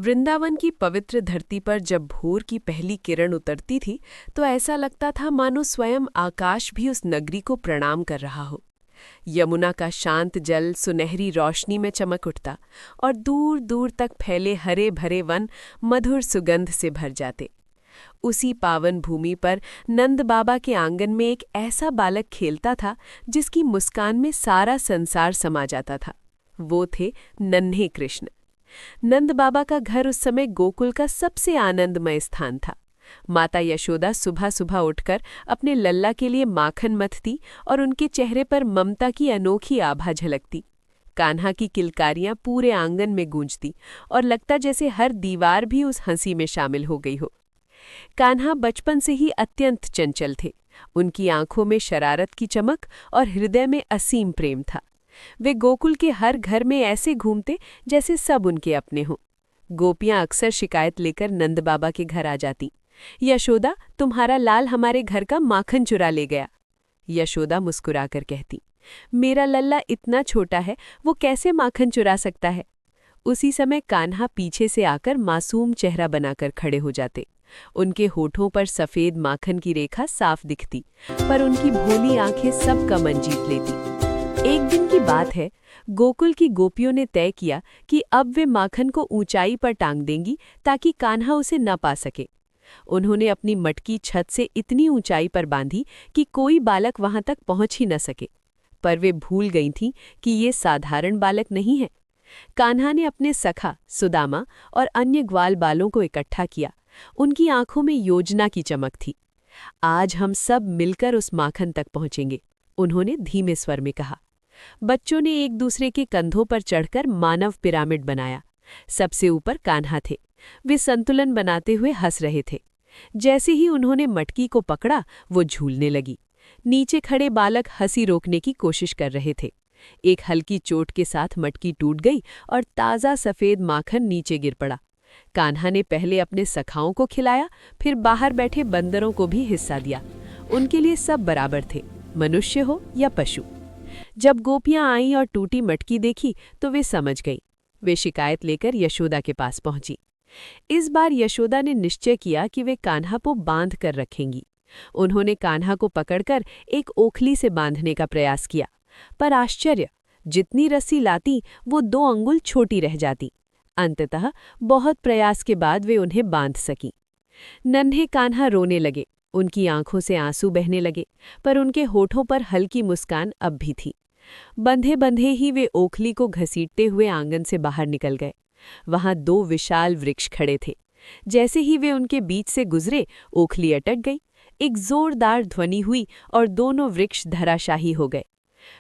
वृंदावन की पवित्र धरती पर जब भोर की पहली किरण उतरती थी तो ऐसा लगता था मानो स्वयं आकाश भी उस नगरी को प्रणाम कर रहा हो। यमुना का शांत जल सुनहरी रोशनी में चमक उठता और दूर दूर तक फैले हरे भरे वन मधुर सुगंध से भर जाते। उसी पावन भूमि पर नंद बाबा के आंगन में एक ऐसा बालक खेलता था जिसकी मुस्कान में सारा संसार समा जाता था। वो थे नन्हे कृष्ण। नंद बाबा का घर उस समय गोकुल का सबसे आनंदमय स्थान था। माता यशोदा सुबह सुबह उठकर अपने लल्ला के लिए माखन मथती और उनके चेहरे पर ममता की अनोखी आभा झलकती। कान्हा की किलकारियां पूरे आंगन में गूंजती और लगता जैसे हर दीवार भी उस हंसी में शामिल हो गई हो। कान्हा बचपन से ही अत्यंत चंचल थे। उनकी आंखों में शरारत की चमक और हृदय में असीम प्रेम था। वे गोकुल के हर घर में ऐसे घूमते जैसे सब उनके अपने हों। गोपियां अक्सर शिकायत लेकर नंद बाबा के घर आ जाती। यशोदा, तुम्हारा लाल हमारे घर का माखन चुरा ले गया। यशोदा मुस्कुराकर कहती, मेरा लल्ला इतना छोटा है, वो कैसे माखन चुरा सकता है। उसी समय कान्हा पीछे से आकर मासूम चेहरा बनाकर खड़े हो जाते। उनके होठों पर सफेद माखन की रेखा साफ दिखती, पर उनकी भोली आंखें सबका मन जीत लेती। एक दिन की बात है, गोकुल की गोपियों ने तय किया कि अब वे माखन को ऊंचाई पर टांग देंगी ताकि कान्हा उसे न पा सके। उन्होंने अपनी मटकी छत से इतनी ऊंचाई पर बांधी कि कोई बालक वहां तक पहुंच ही न सके। पर वे भूल गई थीं कि ये साधारण बालक नहीं है। कान्हा ने अपने सखा सुदामा और अन्य ग्वाल बालों को इकट्ठा किया। उनकी आंखों में योजना की चमक थी। आज हम सब मिलकर उस माखन तक पहुंचेंगे, उन्होंने धीमे स्वर में कहा। बच्चों ने एक दूसरे के कंधों पर चढ़कर मानव पिरामिड बनाया। सबसे ऊपर कान्हा थे। वे संतुलन बनाते हुए हंस रहे थे। जैसे ही उन्होंने मटकी को पकड़ा, वो झूलने लगी। नीचे खड़े बालक हंसी रोकने की कोशिश कर रहे थे। एक हल्की चोट के साथ मटकी टूट गई और ताज़ा सफ़ेद माखन नीचे गिर पड़ा। कान्हा ने पहले अपने सखाओं को खिलाया, फिर बाहर बैठे बंदरों को भी हिस्सा दिया। उनके लिए सब बराबर थे, मनुष्य हो या पशु। जब गोपियां आईं और टूटी मटकी देखी तो वे समझ गईं। वे शिकायत लेकर यशोदा के पास पहुंची। इस बार यशोदा ने निश्चय किया कि वे कान्हा को बांध कर रखेंगी। उन्होंने कान्हा को पकड़कर एक ओखली से बांधने का प्रयास किया, पर आश्चर्य, जितनी रस्सी लाती वो 2 अंगुल छोटी रह जाती। अंततः बहुत प्रयास के बाद वे उन्हें बांध सकीं। नन्हे कान्हा रोने लगे। उनकी आंखों से आंसू बहने लगे, पर उनके होठों पर हल्की मुस्कान अब भी थी। बंधे बंधे ही वे ओखली को घसीटते हुए आंगन से बाहर निकल गए। वहां 2 विशाल वृक्ष खड़े थे। जैसे ही वे उनके बीच से गुजरे, ओखली अटक गई। एक जोरदार ध्वनि हुई और दोनों वृक्ष धराशाही हो गए।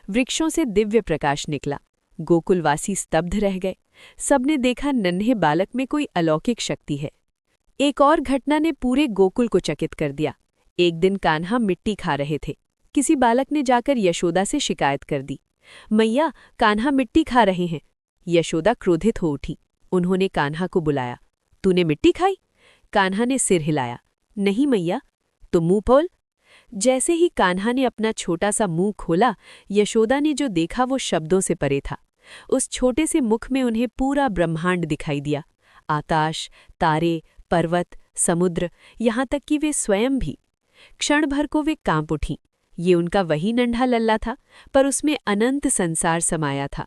वृक्षों से दिव्य प्रकाश निकला। गोकुलवासी स्तब्ध रह गए। सबने देखा नन्हे बालक में कोई अलौकिक शक्ति है। एक और घटना ने पूरे गोकुल को चकित कर दिया। एक दिन कान्हा मिट्टी खा रहे थे। किसी बालक ने जाकर यशोदा से शिकायत कर दी, मैया, कान्हा मिट्टी खा रहे हैं। यशोदा क्रोधित हो उठी। उन्होंने कान्हा को बुलाया। तूने मिट्टी खाई? कान्हा ने सिर हिलाया। नहीं मैया। तो मुंह खोल। जैसे ही कान्हा ने अपना छोटा सा मुंह खोला, यशोदा ने जो देखा वो शब्दों से परे था। उस छोटे से मुख में उन्हें पूरा ब्रह्मांड दिखाई दिया। आकाश, तारे, पर्वत, समुद्र, यहाँ तक कि वे स्वयं भी। क्षण भर को वे कांप उठीं। ये उनका वही नन्हा लल्ला था, पर उसमें अनंत संसार समाया था।